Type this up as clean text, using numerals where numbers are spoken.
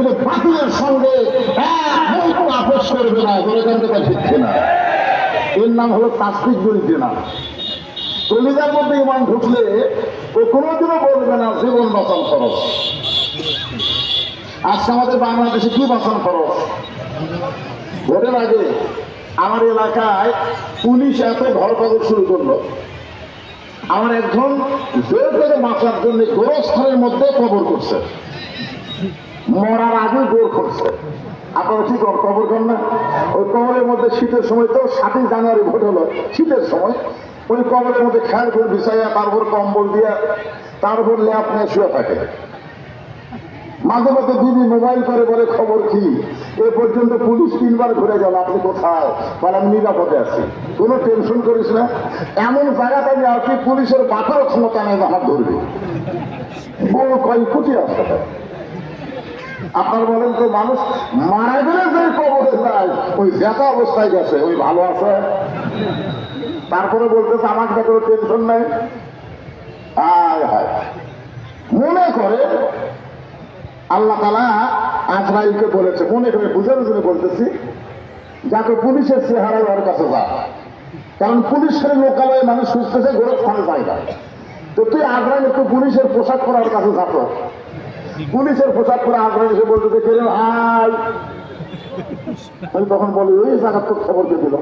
কিন্তু বাতিলের সঙ্গে আপোষ করবে না, এখান থেকে শিখছে না। এর নাম হলো তাস্তিক জড়িত না। কলিজার মধ্যে ইমান ঢুকলে ও কোনোদিনও বলবে না জীবন বাঁচান খরচ। আজকে আমাদের বাংলাদেশে কি বাঁচান খরচ? ভোটের আগে আমার এলাকায় পুলিশ এত ধরপাকড় শুরু করলো, আমার একজন জোর করে বাঁচার জন্য গোরস্থানের মধ্যে কবর করছে, মরার আগে জোর করছে। আপনারা কি কবর করেন না? ওই কবরের মধ্যে শীতের সময়, তো 7ই জানুয়ারি ভোট হলো, শীতের সময় ওই কবরের মধ্যে খেয়াল করে বিছাইয়া, তারপর কম্বল দিয়ে, তারপর ল্যাপ নিয়ে শুয়ে থাকে। মাঝে মাঝে দিদি মোবাইল করে বলে খবর কি? এ পর্যন্ত পুলিশ 3বার ঘুরে গেল, আপনি কোথায়? বলে আমি নিরাপদে আছি। কোনো টেনশন করিস না, এমন জায়গাতে আমি আছি পুলিশের বাঁচার ক্ষমতা নেই, আমার ধরবে। বড় কয় কোটি আসতে পারে। আপনার বলেন তো, মানুষ মারা গেলে যে কবরে যায়, ওই জেতা অবস্থায় গেছে, ওই ভালো আছে? তারপরে বলতেছে আমার কোনো টেনশন নাই। আয় হায়, মনে করে আল্লাহ তাআলা আজরাইলকে বলেছে, মনে করে বুঝানোর জন্য বলতেছি, যাকে পুলিশের চেহারায় ওর কাছে যা। কারণ পুলিশের লোকালয়ে মানুষ খুঁজতেছে গোরস্থানে জায়গা। তো তুই আজরাইল একটু পুলিশের পোশাক পরে ওর কাছে যাতো, পুলিশের পোশাক পরে আজরাইল এসে বলতেছে কে রে ভাই? তখন বলি ওই জায়গার তো খবর দিয়ে দিল।